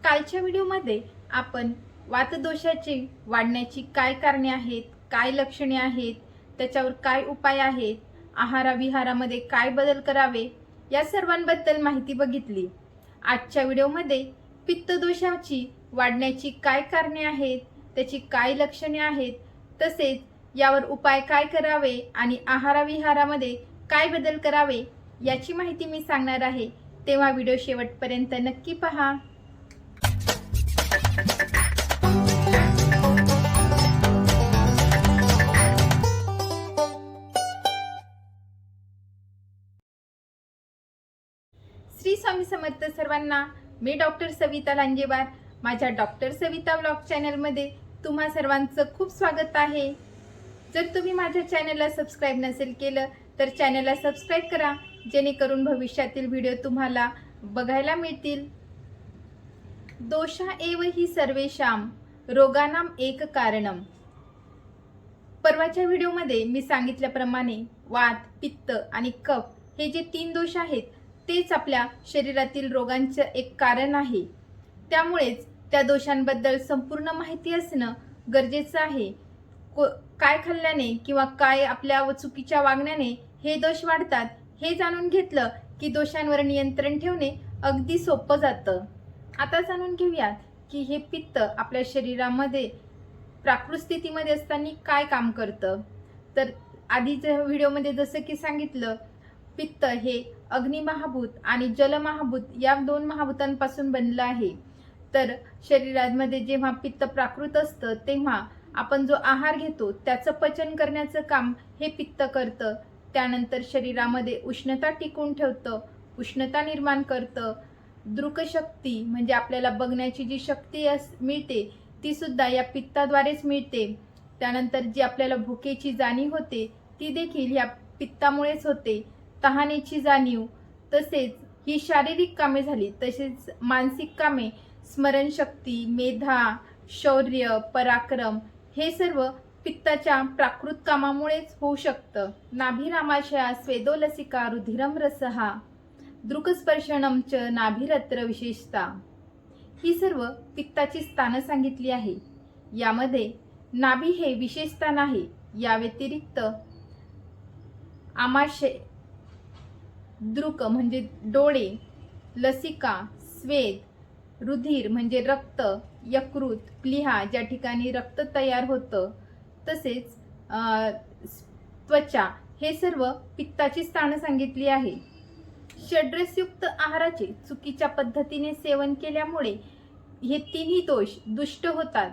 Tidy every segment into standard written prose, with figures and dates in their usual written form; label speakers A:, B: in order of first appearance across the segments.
A: कालच्या व्हिडिओमध्ये आपण वातदोषाची वाढण्याची काय कारणे आहेत, काय लक्षणे आहेत, त्याच्यावर काय उपाय आहेत, आहाराविहारामध्ये काय बदल करावे या सर्वांबद्दल माहिती बघितली। आजच्या व्हिडिओमध्ये पित्तदोषाची वाढण्याची काय कारणे आहेत, त्याची काय लक्षणे आहेत, तसेच यावर उपाय काय करावे आणि आहाराविहारामध्ये काय बदल करावे याची माहिती मी सांगणार आहे। तेव्हा व्हिडिओ शेवटपर्यंत नक्की पहा। श्री स्वामी समर्थ सर्वांना। मी डॉक्टर सविता लांजेवार माझ्या डॉक्टर सविता व्लॉग चॅनलमध्ये तुम्हा सर्वांचं खूप स्वागत आहे। जर तुम्ही माझ्या चॅनलला सबस्क्राइब नसेल केलं तर चॅनलला सबस्क्राइब करा, जेणेकरून भविष्यातील व्हिडिओ तुम्हाला बघायला मिळतील। दोषा एव हि सर्वेषां रोगानां एक कारणम। परवाच्या व्हिडिओमध्ये मी सांगितल्याप्रमाणे वात, पित्त आणि कफ हे जे 3 दोष आहेत तेच आपल्या शरीरातील रोगांचे एक कारण आहे। त्यामुळेच त्या दोषांबद्दल संपूर्ण माहिती असणं गरजेचं आहे। काय खाल्ल्याने किंवा काय आपल्या चुकीच्या वागण्याने हे दोष वाढतात हे जाणून घेतलं की दोषांवर नियंत्रण ठेवणे अगदी सोपं जातं। आता जाणून घेऊयात की हे पित्त आपल्या शरीरामध्ये प्राकृत स्थितीमध्ये असताना काय काम करतं। तर आधीच्या व्हिडिओमध्ये जसं की सांगितलं, पित्त हे अग्निमहाभूत आणि जलमहाभूत या 2 महाभूतांपासून बनलं आहे। तर शरीरामध्ये जेव्हा पित्त प्राकृत असतं तेव्हा आपण जो आहार घेतो त्याचं पचन करण्याचं काम हे पित्त करतं। त्यानंतर शरीरामध्ये उष्णता टिकवून ठेवतं, उष्णता निर्माण करतं। दृकशक्ती म्हणजे आपल्याला बघण्याची जी शक्ती मिळते ती सुद्धा या पित्ताद्वारेच मिळते। त्यानंतर जी आपल्याला भुकेची जाणीव होते ती देखील या पित्तामुळेच होते। तहानेची जाणीव, तसेच ही शारीरिक कामे झाली, तसेच मानसिक कामे, स्मरणशक्ती, मेधा, शौर्य, पराक्रम हे सर्व पित्ताच्या प्राकृत कामामुळेच होऊ शकतं। नाभिरामाशया स्वेदोलसिका रुधिरम रसहा दृकस्पर्शनम च नाभिरत्र विशेषता। ही सर्व पित्ताची स्थानं सांगितली आहे। यामध्ये नाभी हे विशेष स्थान आहे। या व्यतिरिक्त आमाशय, दृक म्हणजे डोळे, लसिका स्वेद, रुधिर म्हणजे रक्त, यकृत, प्लीहा ज्या ठिकाणी रक्त तयार होतं, तसेच त्वचा हे सर्व पित्ताची स्थानं सांगितली आहे। षड्रसयुक्त आहाराचे चुकीच्या पद्धतीने सेवन केल्यामुळे हे 3ही दोष दुष्ट होतात।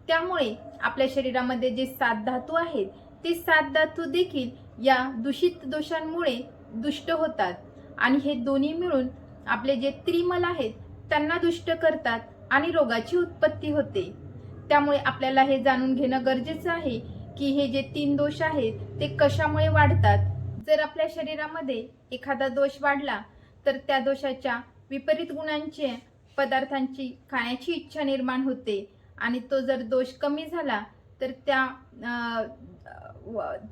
A: त्यामुळे आपल्या शरीरामध्ये जे 7 धातू आहेत ते 7 धातू देखील या दूषित दोषांमुळे दुष्ट होतात आणि हे दोन्ही मिळून आपले जे त्रिमल आहेत त्यांना दुष्ट करतात आणि रोगाची उत्पत्ती होते। त्यामुळे आपल्याला हे जाणून घेणं गरजेचं आहे की हे जे 3 दोष आहेत ते कशामुळे वाढतात। जर आपल्या शरीरामध्ये एखादा दोष वाढला तर त्या दोषाच्या विपरीत गुणांचे पदार्थांची खाण्याची इच्छा निर्माण होते आणि तो जर दोष कमी झाला तर त्या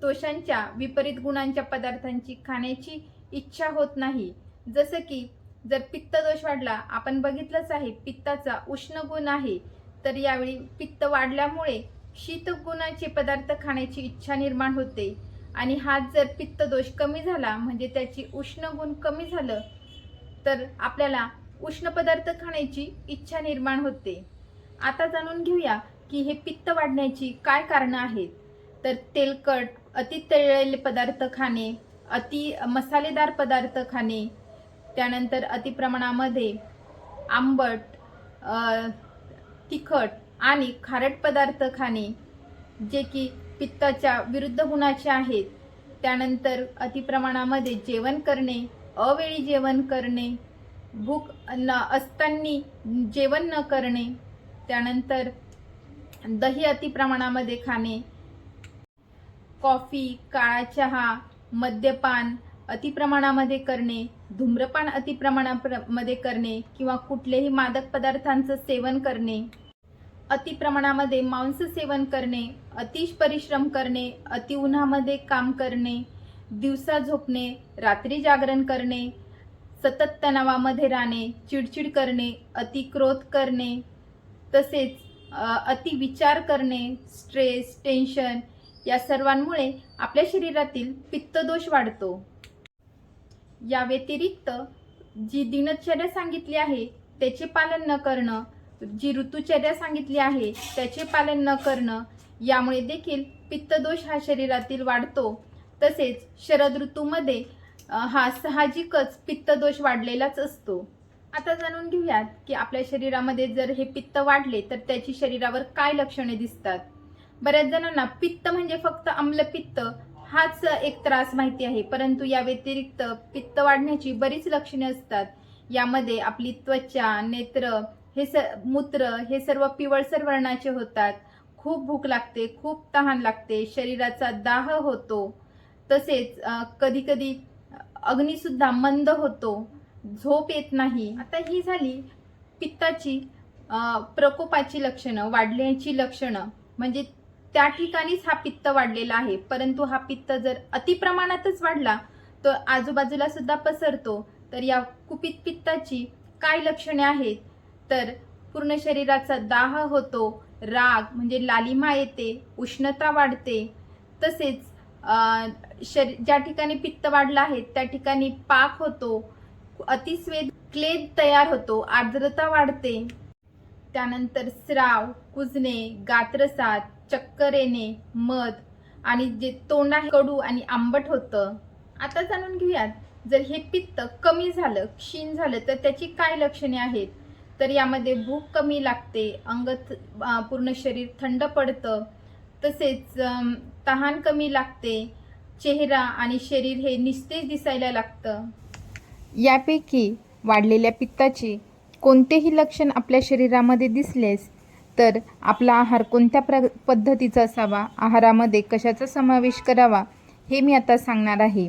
A: दोषांच्या विपरीत गुणांच्या पदार्थांची खाण्याची इच्छा होत नाही। जसं की जर पित्त दोष वाढला, आपण बघितलंच आहे पित्ताचा उष्ण गुण आहे, तर यावेळी पित्त वाढल्यामुळे शीत गुणाचे पदार्थ खाण्याची इच्छा निर्माण होते आणि हाच जर पित्त दोष कमी झाला म्हणजे त्याची उष्ण गुण कमी झालं तर आपल्याला उष्ण पदार्थ खाण्याची इच्छा निर्माण होते। आता जाणून घेऊया की हे पित्त वाढण्याची काय कारणं आहेत। तर तेलकट, अति तळलेले पदार्थ खाणे, अति मसालेदार पदार्थ खाणे, त्यानंतर अति प्रमाणामध्ये आंबट, तिखट आणि खारट पदार्थ खाणे जे की पित्ताच्या विरुद्ध गुणाचे आहेत। त्यानंतर अति प्रमाणामध्ये जेवण करणे, अवेळी जेवण करणे, भूक असताना जेवण न करणे, त्यानंतर दही अति प्रमाणामध्ये खाणे, कॉफी, काळा चहा, मद्यपान अति प्रमाणामध्ये करणे, धूम्रपान अति प्रमाणामध्ये करणे किंवा कुठलेही मादक पदार्थांचं सेवन करणे, अति प्रमाणामध्ये मांस सेवन करणे, अति परिश्रम करणे, अति उन्हामध्ये काम करणे, दिवसा झोपणे, रात्री जागरण करणे, सतत तणावामध्ये राहणे, चिडचिड करणे, अतिक्रोध करणे, तसेच अति विचार करणे, स्ट्रेस, टेन्शन या सर्वांमुळे आपल्या शरीरातील पित्तदोष वाढतो. या व्यतिरिक्त जी दिनचर्या सांगितली आहे त्याचे पालन न करणं, जी ऋतुचर्या सांगितली आहे त्याचे पालन न करणं यामुळे देखील पित्तदोष हा शरीरातील वाढतो. तसेच शरद ऋतूमध्ये हा साहजिकच पित्तदोष वाढलेलाच असतो. आता जाणून घेऊयात की आपल्या शरीरामध्ये जर हे पित्त वाढले तर त्याची शरीरावर काय लक्षणे दिसतात. बऱ्याच जणांना पित्त म्हणजे फक्त आम्लपित्त हाच एक त्रास माहिती आहे, परंतु या व्यतिरिक्त पित्त वाढण्याची बरीच लक्षणे असतात. यामध्ये आपली त्वचा, नेत्र, मूत्र हे सर्व पिवळसर वर्णाचे होतात. खूप भूक लागते, खूप तहान लागते, शरीराचा दाह होतो. तसेच कधी कधी अग्नीसुद्धा मंद होतो, झोप येत नाही. आता ही झाली पित्ताची प्रकोपाची लक्षणं, वाढण्याची लक्षणं. म्हणजे त्या ठिकाणीच हा पित्त वाढलेला आहे. परंतु हा पित्त जर अतिप्रमाणातच वाढला तर आजूबाजूला सुद्धा पसरतो. तर या कुपित पित्ताची काय लक्षणे आहेत तर पूर्ण शरीराचा दाह होतो, राग म्हणजे लालिमा येते, उष्णता वाढते. तसेच ज्या ठिकाणी पित्त वाढला आहे त्या ठिकाणी पाक होतो, अतिस्वेद क्लेद तयार होतो, आर्द्रता वाढते. त्यानंतर स्राव, कुजणे, गात्रसात, चक्कर येणे, मध आणि जे तोंड आहे कडू आणि आंबट होतं. आता जाणून घेऊयात जर हे पित्त कमी झालं, क्षीण झालं तर त्याची काय लक्षणे आहेत. तर यामध्ये भूक कमी लागते, पूर्ण शरीर थंड पडतं, तसेच तहान कमी लागते, चेहरा आणि शरीर हे निस्तेज दिसायला लागतं. यापैकी वाढलेल्या पित्ताची कोणतेही लक्षण आपल्या शरीरामध्ये दिसलेस तर आपला आहार कोणत्या पद्धतीचा असावा, आहारामध्ये कशाचा समावेश करावा हे मी आता सांगणार आहे.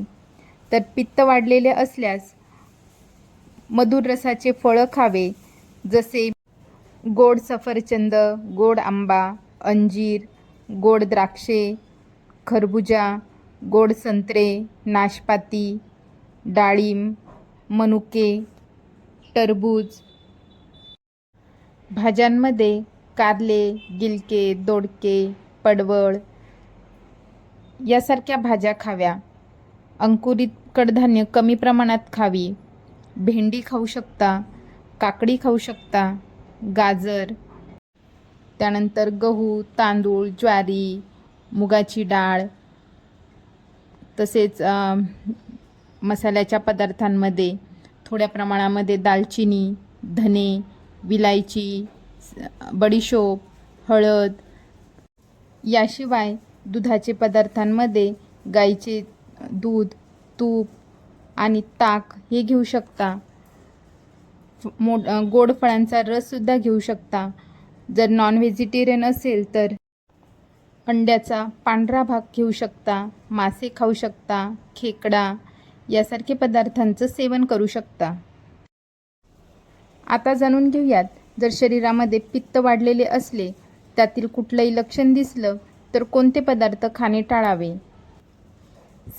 A: तर पित्त वाढलेले असल्यास मधुर रसाचे फळं खावे, जसे गोड सफरचंद, गोड आंबा, अंजीर, गोड द्राक्षे, खरबुजा, गोड संत्रे, नाशपाती, डाळिंब, मनुके, टरबूज. भाज्यांमध्ये कारले, गिलके, दोडके, पडवळ यासारख्या भाज्या खाव्या. अंकुरित कडधान्य कमी प्रमाणात खावी. भेंडी खाऊ शकता, काकडी खाऊ शकता, गाजर. त्यानंतर गहू, तांदूळ, ज्वारी, मुगाची डाळ. तसेच मसाल्याच्या पदार्थांमध्ये थोड्या प्रमाणामध्ये दालचिनी, धने, विलायची, बडीशोप, हळद. याशिवाय दुधाचे पदार्थांमध्ये गाईचे दूध, तूप आणि ताक हे घेऊ शकता. गोड फळांचा रससुद्धा घेऊ शकता. जर नॉन व्हेजिटेरियन असेल तर अंड्याचा पांढरा भाग घेऊ शकता, मासे खाऊ शकता, खेकडा यासारखे पदार्थांचं सेवन करू शकता. आता जाणून घेऊयात जर शरीरामध्ये पित्त वाढलेले असले, त्यातील कुठलंही लक्षण दिसलं तर कोणते पदार्थ खाणे टाळावे.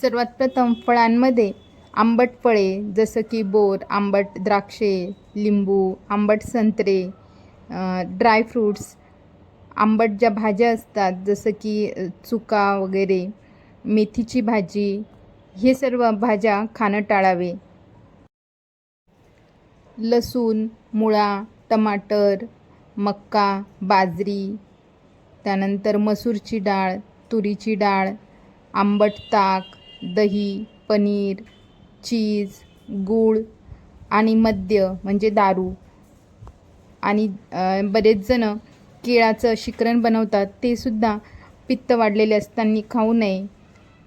A: सर्वात प्रथम फळांमध्ये आंबट फळे जसं की बोर, आंबट द्राक्षे, लिंबू, आंबट संत्रे, ड्रायफ्रूट्स, आंबट ज्या भाज्या असतात जसं की चुका वगैरे, मेथीची भाजी, हे सर्व भाज्या खाणं टाळावे. लसूण, मुळा, टमाटर, मका, बाजरी, त्यानंतर मसूरची डाळ, तुरीची डाळ, आंबट ताक, दही, पनीर, चीज, गूळ आणि मद्य म्हणजे दारू. आणि बरेच जण केळाचं शिकरण बनवतात, ते सुद्धा पित्त वाढलेले असताना खाऊ नये.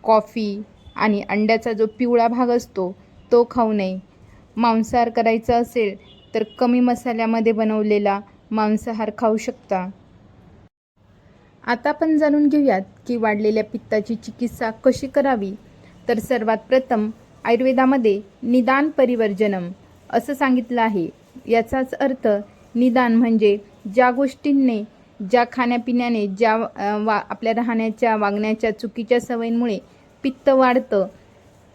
A: कॉफी आणि अंड्याचा जो पिवळा भाग असतो तो खाऊ नये. मांसाहार करायचा असेल तर कमी मसाल्यामध्ये बनवलेला मांसाहार खाऊ शकता. आता आपण जाणून घेऊयात की वाढलेल्या पित्ताची चिकित्सा कशी करावी. तर सर्वात प्रथम आयुर्वेदामध्ये निदान परिवर्जनम असं सांगितलं आहे. याचाच अर्थ निदान म्हणजे ज्या गोष्टींनी, ज्या खाण्यापिण्याने, आपल्या राहण्याच्या वागण्याच्या चुकीच्या सवयींमुळे पित्त वाढतं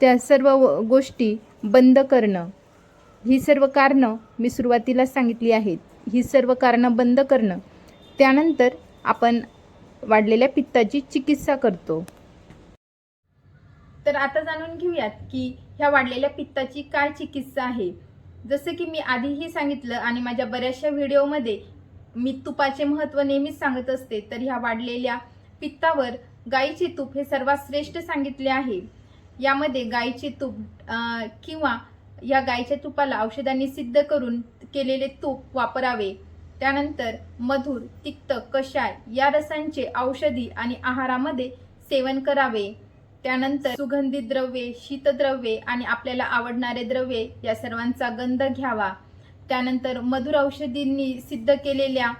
A: त्या सर्व गोष्टी बंद करणं. ही सर्व कारणं मी सुरुवातीला सांगितली आहेत. ही सर्व कारणं बंद करणं, त्यानंतर आपण वाढलेल्या पित्ताची चिकित्सा करतो. तर आता जाणून घेऊयात की ह्या वाढलेल्या पित्ताची काय चिकित्सा आहे. जसं की मी आधीही सांगितलं आणि माझ्या बऱ्याचशा व्हिडिओमध्ये मी तुपाचे महत्त्व नेहमीच सांगत असते. तर ह्या वाढलेल्या पित्तावर गाईचे तूप हे सर्वात श्रेष्ठ सांगितले आहे. यामध्ये गाईचे तूप किंवा या गाईच्या तुपाला औषधांनी सिद्ध करून केलेले तूप वापरावे. त्यानंतर मधुर, तिक्त, कषाय या रसांचे औषधी आणि आहारामध्ये सेवन करावे. त्यानंतर सुगंधित द्रव्ये, शीतद्रव्ये आणि आपल्याला आवडणारे द्रव्ये या सर्वांचा गंध घ्यावा. त्यानंतर मधुर औषधींनी सिद्ध केलेल्या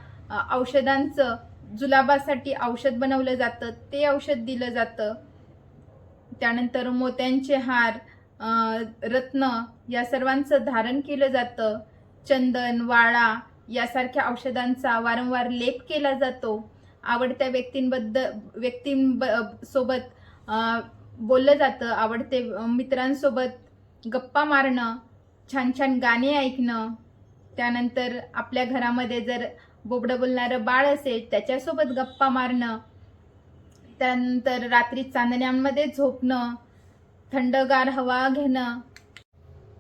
A: औषधांचं जुलाबासाठी औषध बनवलं जातं, ते औषध दिलं जातं. त्यानंतर मोत्यांचे हार, रत्न या सर्वांचं धारण केलं जातं. चंदन, वाळा यासारख्या औषधांचा वारंवार लेप केला जातो. आवडत्या व्यक्तींसोबत बोललं जातं. आवडते मित्रांसोबत गप्पा मारणं, छान छान गाणे ऐकणं. त्यानंतर आपल्या घरामध्ये जर बोबडं बोलणारं बाळ असेल त्याच्यासोबत गप्पा मारणं. त्यानंतर रात्री चांदण्यांमध्ये झोपणं, थंडगार हवा घेणं.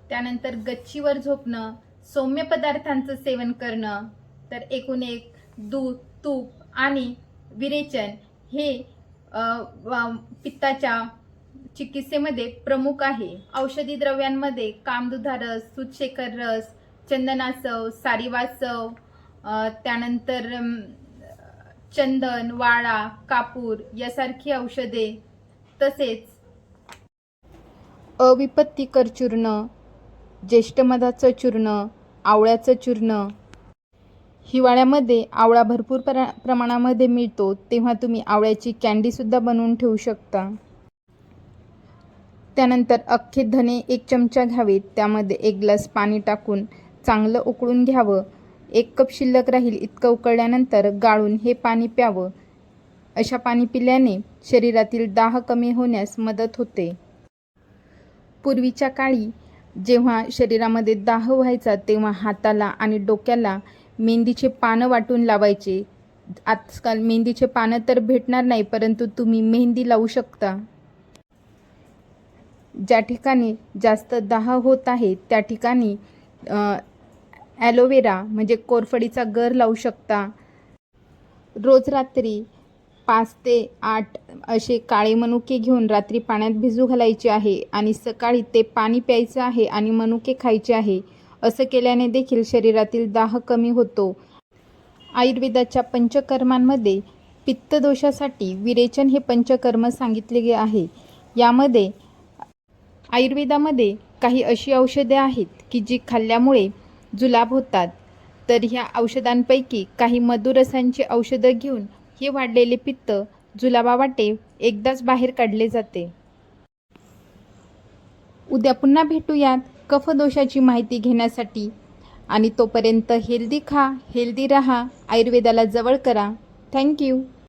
A: त्यानंतर गच्चीवर झोपणं, सौम्य पदार्थांचं सेवन करणं. तर एकूण एक दूध, तूप आणि विरेचन हे पित्ताच्या चिकित्सेमध्ये प्रमुख आहे. औषधी द्रव्यांमध्ये कामदुधा रस, सूतशेखर रस, चंदनासव, सारीवासव, त्यानंतर चंदन, वाळा, कापूर यासारखी औषधे, तसेच अविपत्तिकर चूर्ण, ज्येष्ठमधाचं चूर्ण, आवळ्याचं चूर्ण. हिवाळ्यामध्ये आवळा भरपूर प्रमाणामध्ये मिळतो, तेव्हा तुम्ही आवळ्याची कँडीसुद्धा बनवून ठेवू शकता. त्यानंतर अख्खे धने 1 चमचा घ्यावेत. त्यामध्ये 1 ग्लास पाणी टाकून चांगलं उकळून घ्यावं. 1 कप शिल्लक राहील इतकं उकळल्यानंतर गाळून हे पाणी प्यावं. अशा पाणी पिल्याने शरीरातील दाह कमी होण्यास मदत होते. पूर्वीच्या काळी जेव्हा शरीरामध्ये दाह व्हायचा तेव्हा हाताला आणि डोक्याला मेहंदीचे पानं वाटून लावायचे. आजकाल मेहंदीचे पानं तर भेटणार नाही, परंतु तुम्ही मेहंदी लावू शकता. ज्या ठिकाणी जास्त दाह होत आहे त्या ठिकाणी ॲलोवेरा म्हणजे कोरफडीचा गर लावू शकता. रोज रात्री 5 ते 8 असे काळे मनुके घेऊन रात्री पाण्यात भिजू घालायचे आहे आणि सकाळी ते पाणी प्यायचं आहे आणि मनुके खायचे आहे. असं केल्याने देखील शरीरातील दाह कमी होतो. आयुर्वेदाच्या पंचकर्मांमध्ये पित्तदोषासाठी विरेचन हे पंचकर्म सांगितले गे आहे. यामध्ये आयुर्वेदामध्ये काही अशी औषधे आहेत की जी खाल्ल्यामुळे जुलाब होतात. तर ह्या औषधांपैकी काही मधुरसांची औषधं घेऊन हे वाढलेले पित्त जुलाबावाटे एकदाच बाहेर काढले जाते. उद्या पुन्हा भेटूयात कफदोषाची माहिती घेण्यासाठी. आणि तोपर्यंत हेल्दी खा, हेल्दी रहा, आयुर्वेदाला जवळ करा. थँक्यू.